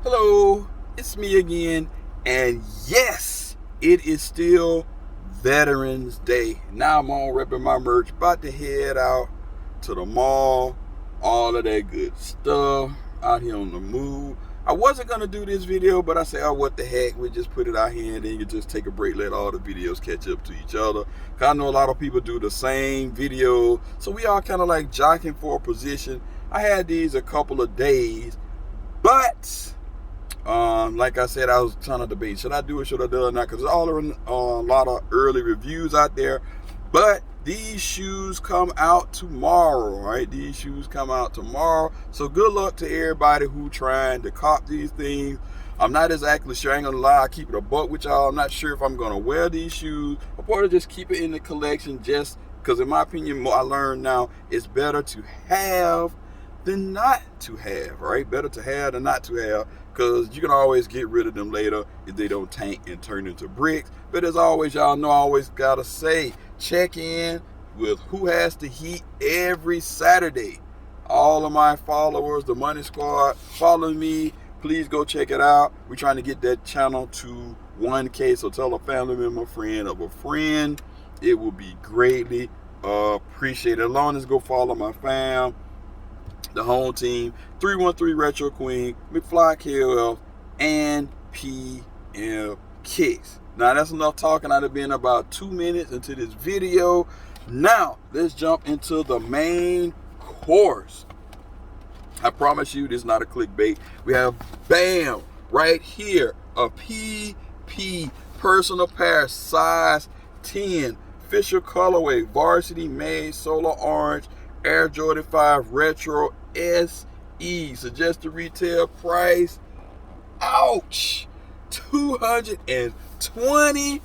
Hello, it's me again, and yes, it is still Veterans Day. Now I'm on repping my merch, about to head out to the mall, all of that good stuff, out here on the move. I wasn't going to do this video, but I said, oh, what the heck, we just put it out here and then you just take a break, let all the videos catch up to each other. Because I know a lot of people do the same video, so we all kind of like jockeying for a position. I had these a couple of days, but like I said, I was trying to debate, should I do it, should I do it not? Because there's a lot of early reviews out there. But these shoes come out tomorrow, right? These shoes come out tomorrow. So good luck to everybody who trying to cop these things. I'm not exactly sure, I ain't gonna lie, I keep it a buck with y'all. I'm not sure if I'm gonna wear these shoes or probably just keep it in the collection, just because in my opinion, I learned now it's better to have than not to have, right? Better to have than not to have, because you can always get rid of them later if they don't tank and turn into bricks. But as always, y'all know I always gotta say, check in with Who Has the Heat every Saturday. All of my followers, the Money Squad, follow me. Please go check it out. We're trying to get that channel to 1K, so tell a family member, a friend of a friend. It will be greatly appreciated. As long as go follow my fam, the home team, 313 Retro Queen, MCFLYKOF, and PMKICKZ. Now that's enough talking. I've been about 2 minutes into this video. Now let's jump into the main course. I promise you this is not a clickbait. We have, bam, right here, a PP personal pair, size 10, official colorway, varsity made, solar orange, Air Jordan 5 Retro SE. Suggested retail price, ouch, $220.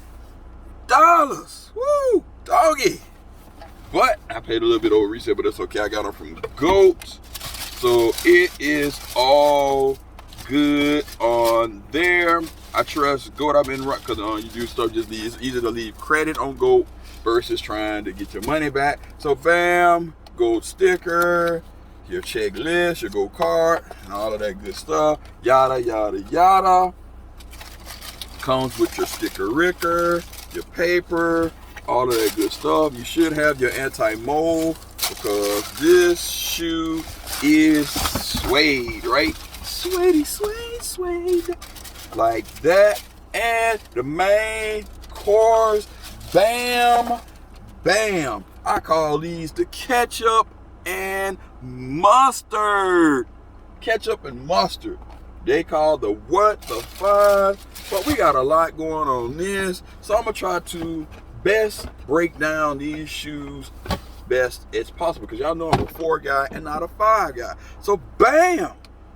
Woo, doggy. But I paid a little bit over resale, but that's okay. I got them from Goats, so it is all good on there. I trust Goat. I've been right, because you do stuff just leave. It's easy to leave credit on Goat versus trying to get your money back. So bam, Gold sticker, your checklist, your Gold card, and all of that good stuff. Yada yada yada. Comes with your sticker ricker, your paper, all of that good stuff. You should have your anti-mold, because this shoe is suede, right? Suede, suede, suede. Like that. And the main course, bam, bam. I call these the ketchup and mustard. Ketchup and mustard. They call the what, the fun. But we got a lot going on this, so I'm gonna try to best break down these shoes best as possible, because y'all know I'm a 4 guy and not a 5 guy. So bam,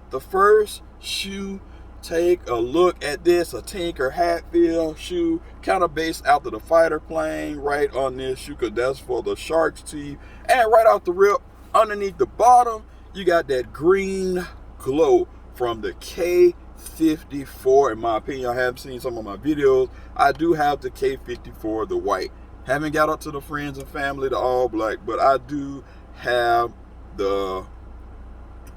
the first shoe, take a look at this, a Tinker Hatfield shoe, kind of based after the fighter plane, right on this shoe, because that's for the Sharks team. And right off the rip, underneath the bottom, you got that green glow from the K54. In my opinion, I haven't seen some of my videos. I do have the K54, the white. Haven't got up to the friends and family, the all black, but I do have the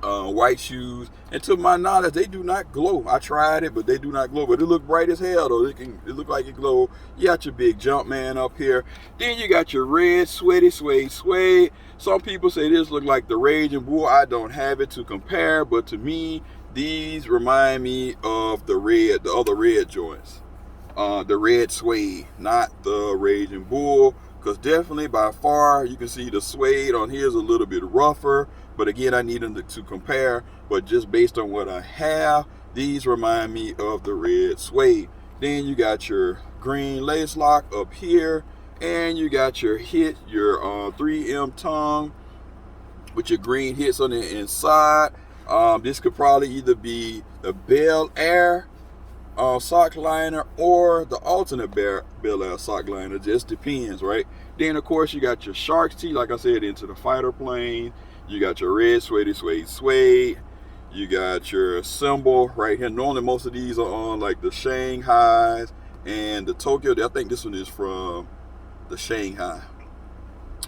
white shoes, and to my knowledge they do not glow. I tried it, but they do not glow, but it look bright as hell though. It look like it glow. You got your big jump man up here, then you got your red sweaty suede. Some people say this look like the Raging Bull. I don't have it to compare, but to me these remind me of the other red joints, the red suede, not the Raging Bull, because definitely by far you can see the suede on here is a little bit rougher. But again, I need them to compare. But just based on what I have, these remind me of the red suede. Then you got your green lace lock up here. And you got your hit, your 3M tongue with your green hits on the inside. This could probably either be the Bel Air sock liner or the alternate Bel Air sock liner. Just depends, right? Then, of course, you got your Sharks tee, like I said, into the fighter plane. You got your red suede. You got your symbol right here. Normally, most of these are on like the Shanghais and the Tokyo. I think this one is from the Shanghai.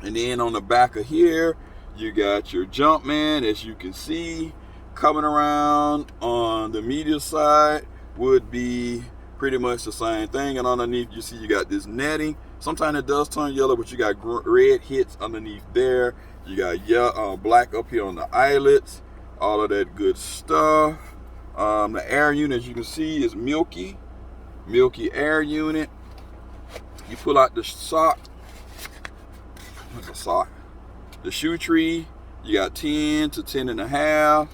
And then on the back of here, you got your Jumpman, as you can see. Coming around on the media side would be pretty much the same thing, and underneath you see you got this netting. Sometimes it does turn yellow, but you got red hits underneath there. You got yellow, black up here on the eyelets, all of that good stuff. The air unit, as you can see, is milky air unit. You pull out the sock, the shoe tree. You got 10 to 10 and a half,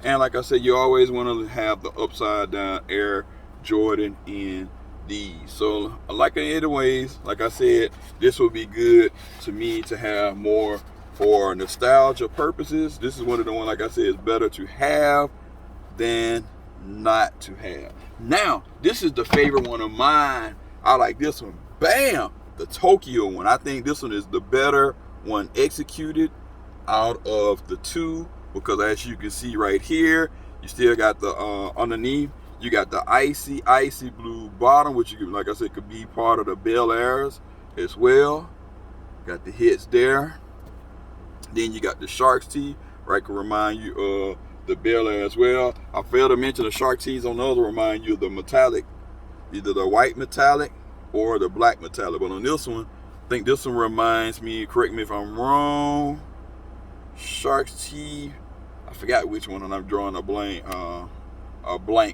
and like I said, you always want to have the upside down Air Jordan in these. So like anyways, like I said, this will be good to me to have more for nostalgia purposes. This is one of the ones, like I said, is better to have than not to have. Now, this is the favorite one of mine. I like this one. Bam! The Tokyo one. I think this one is the better one executed out of the two, because as you can see right here, you still got the underneath, you got the icy blue bottom, which you can, like I said, could be part of the Bel Airs as well. Got the hits there. Then you got the Sharks tee, right, can remind you of the Bel Air as well. I failed to mention the Shark tees on the other remind you of the metallic, either the white metallic or the black metallic. But on this one, I think this one reminds me, correct me if I'm wrong, Sharks tee, I forgot which one, and I'm drawing a blank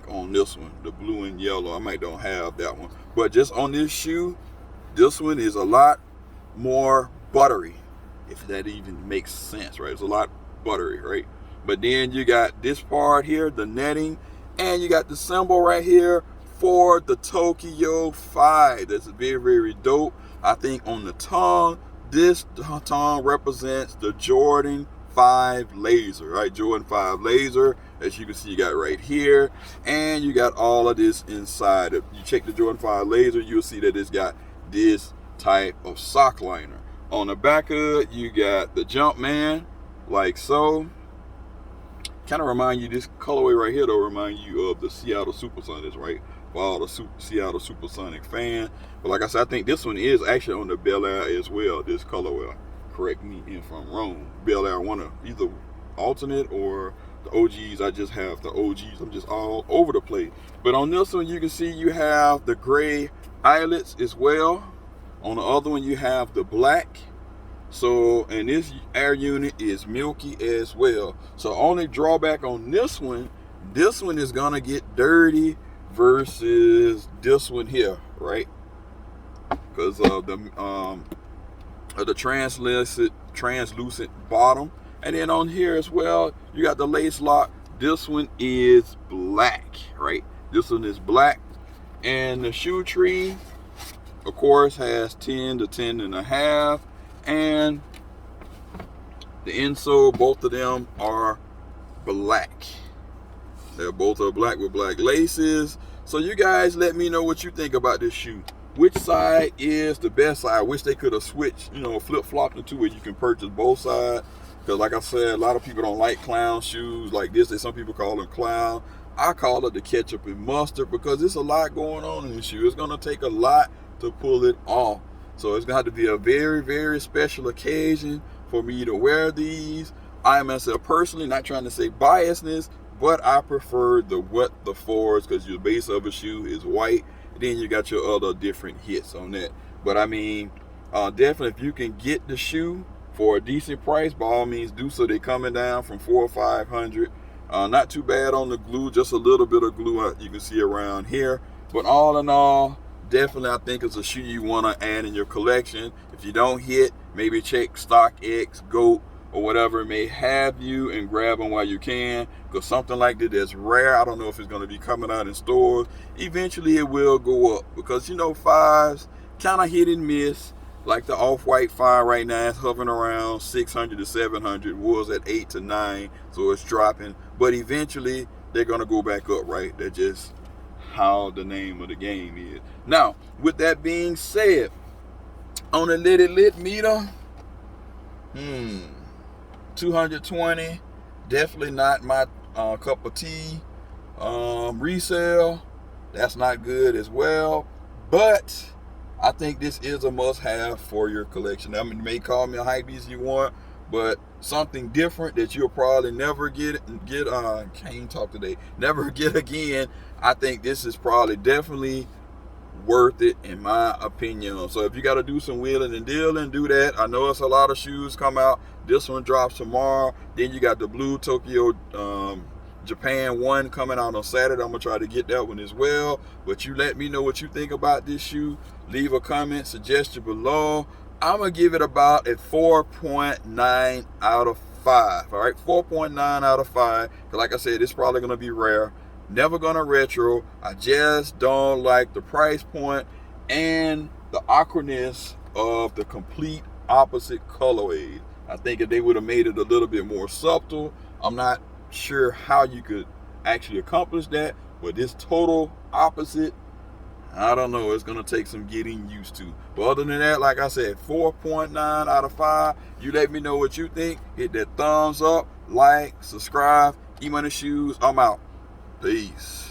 on this one, the blue and yellow. I might don't have that one, but just on this shoe, this one is a lot more buttery, if that even makes sense, right? It's a lot buttery, right? But then you got this part here, the netting, and you got the symbol right here for the Tokyo 5. That's very, very dope. I think on the tongue, this tongue represents the Jordan 5 laser, right? Jordan 5 laser, as you can see, you got right here, and you got all of this inside. If you check the Jordan 5 laser, you'll see that it's got this type of sock liner. On the back of it, you got the Jumpman, like so. Kind of remind you, this colorway right here, though, remind you of the Seattle Supersonics, right? For all the Seattle Supersonic fan. But like I said, I think this one is actually on the Bel Air as well, this colorway. Correct me if I'm wrong. Bel Air, one of either alternate or the OGs. I just have the OGs. I'm just all over the place. But on this one, you can see you have the gray eyelets as well. On the other one, you have the black. So, and this air unit is milky as well. So only drawback on this one is gonna get dirty versus this one here, right? Because of the translucent bottom. And then on here as well, you got the lace lock. This one is black, right? This one is black. And the shoe tree, of course, has 10 to 10 and a half. And the insole, both of them are black. They're both are black with black laces. So you guys let me know what you think about this shoe. Which side is the best side? I wish they could have switched, flip-flopped into where you can purchase both sides. Because like I said, a lot of people don't like clown shoes like this. Some people call them clown. I call it the ketchup and mustard, because there's a lot going on in the shoe. It's going to take a lot to pull it off. So it's going to have to be a very, very special occasion for me to wear these. I myself personally, not trying to say biasness, but I prefer the fours, because your base of a shoe is white. Then you got your other different hits on that. But I mean, definitely if you can get the shoe for a decent price, by all means do so. They're coming down from $400 or $500. Not too bad on the glue, just a little bit of glue you can see around here. But all in all, definitely I think it's a shoe you want to add in your collection. If you don't hit, maybe check StockX, GOAT, or whatever it may have you, and grab them while you can, because something like this is rare. I don't know if it's going to be coming out in stores. Eventually it will go up, because fives kind of hit and miss. Like the Off-White 5 right now is hovering around 600 to 700, was at 8 to 9, so it's dropping. But eventually they're going to go back up, right? That's just how the name of the game is. Now, with that being said, on a lit meter, 220, definitely not my cup of tea. Resale, that's not good as well. But I think this is a must-have for your collection. I mean, you may call me a hypebeast if you want, but something different that you'll probably never get can't even talk today, never get again. I think this is probably definitely worth it in my opinion. So if you got to do some wheeling and dealing, do that. I know it's a lot of shoes come out. This one drops tomorrow. Then you got the blue Tokyo Japan one coming out on Saturday. I'm gonna try to get that one as well. But you let me know what you think about this shoe. Leave a comment, suggestion below. I'm gonna give it about a 4.9 out of 5. All right, 4.9 out of 5. Cause like I said, it's probably gonna be rare. Never gonna retro. I just don't like the price point and the awkwardness of the complete opposite colorways. I think if they would have made it a little bit more subtle, I'm not sure how you could actually accomplish that. But this total opposite, I don't know. It's gonna take some getting used to. But other than that, like I said, 4.9 out of 5. You let me know what you think. Hit that thumbs up, like, subscribe. Emoneyshoes. I'm out. Peace.